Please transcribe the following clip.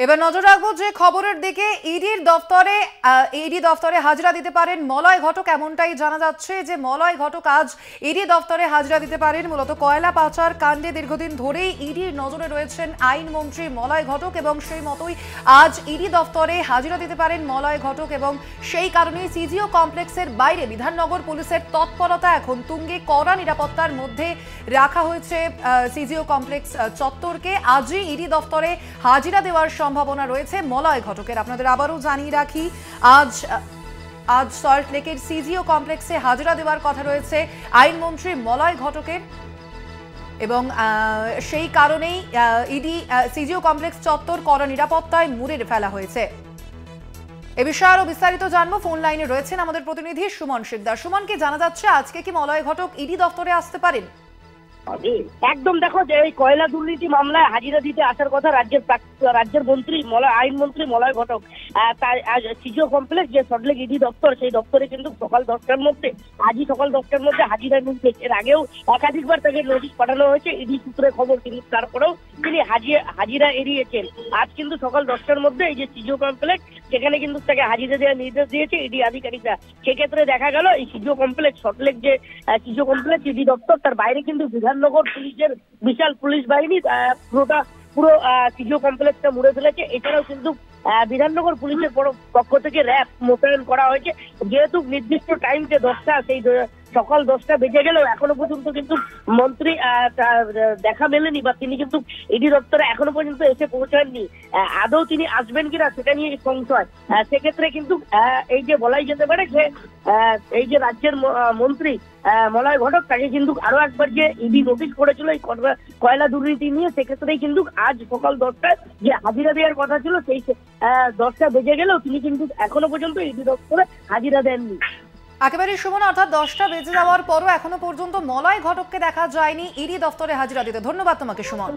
এবার নজর রাখবো যে খবরের দিকে ইডি দফতরে হাজিরা দিতে পারেন মলয় ঘটক। এমনটাই জানা যাচ্ছে যে মলয় ঘটক আজ ইডি দফতরে হাজিরা দিতে পারেন। মূলত কয়লা পাচার কাণ্ডে দীর্ঘদিন ধরেই ইডির নজরে রয়েছেন আইনমন্ত্রী মলয় ঘটক এবং সেই মতোই আজ ইডি দফতরে হাজিরা দিতে পারেন মলয় ঘটক এবং সেই কারণেই সিজিও কমপ্লেক্সের বাইরে বিধাননগর পুলিশের তৎপরতা এখন তুঙ্গে। কড়া নিরাপত্তার মধ্যে রাখা হয়েছে সিজিও কমপ্লেক্স চত্বরকে। আজই ইডি দফতরে হাজিরা দেওয়ার সম্ভাবনা রয়েছে মলয় ঘটকের। আপনাদের আবারও জানিয়ে রাখি, আজ সল্টলেকের সিজিও কমপ্লেক্সে হাজিরা দেওয়ার কথা রয়েছে আইনমন্ত্রী মলয় ঘটকের এবং সেই কারণেই ইডি সিজিও কমপ্লেক্স চত্বর কড়া নিরাপত্তায় মুড়ে ফেলা হয়েছে। এ বিষয়ে আরো বিস্তারিত জানবো। ফোন লাইনে রয়েছেন আমাদের প্রতিনিধি সুমন শিকদার। সুমনকে জানা যাচ্ছে আজকে কি মলয় ঘটক ইডি দফতরে আসতে পারেন? একদম, দেখো যে এই কয়লা দুর্নীতি মামলায় হাজিরা দিতে আসার কথা রাজ্যের মন্ত্রী আইনমন্ত্রী মলয় ঘটক, তার সিজিও কমপ্লেক্স যে সল্টলেক ইডি দপ্তর, সেই দপ্তরে কিন্তু সকাল 10টার মধ্যে হাজিরা নিয়েছে। এর আগেও একাধিকবার তাকে নোটিশ পাঠানো হয়েছে ইডি সূত্রে খবর, কিন্তু তারপরেও তিনি হাজিরা এড়িয়েছেন। আজ কিন্তু সকাল 10টার মধ্যে এই যে সিজিও কমপ্লেক্স, সেখানে কিন্তু তাকে হাজিরা দেওয়ার নির্দেশ দিয়েছে ইডি আধিকারিকরা। সেক্ষেত্রে দেখা গেল এই সিজিও কমপ্লেক্স সল্টলেক যে সিজিও কমপ্লেক্স ইডি দপ্তর, তার বাইরে কিন্তু বিধাননগর পুলিশের বিশাল পুলিশ বাহিনী পুরো সিজিও কমপ্লেক্সটা মুড়ে ফেলেছে। এছাড়াও কিন্তু বিধাননগর পুলিশের পক্ষ থেকে র্যাব মোতায়েন করা হয়েছে। যেহেতু নির্দিষ্ট টাইম যে 10টা, সেই সকাল 10টা বেজে গেলেও এখনো পর্যন্ত কিন্তু মন্ত্রী দেখা মেলেনি, বা তিনি কিন্তু ইডি দপ্তরে এখনো পর্যন্ত এসে পৌঁছাননি। আদৌ তিনি আসবেন কিনা সেটা নিয়ে সংশয়। সেক্ষেত্রে কিন্তু এই যে বলাই যেতে পারে যে এই যে রাজ্যের মন্ত্রী মলয় ঘটক, তাকে কিন্তু আরো একবার যে ইডি নোটিশ করেছিল এই কয়লা দুর্নীতি নিয়ে, সেক্ষেত্রেই কিন্তু আজ সকাল 10টায় যে হাজিরা দেওয়ার কথা ছিল, সেই 10টা বেজে গেলেও তিনি কিন্তু এখনো পর্যন্ত ইডি দপ্তরে হাজিরা দেননি। একেবারে সুমন, অর্থাৎ 10টা বেজে যাওয়ার পরও এখনো পর্যন্ত মলয় ঘটককে দেখা যায়নি ইডি দফতরে হাজিরা দিতে। ধন্যবাদ তোমাকে সুমন।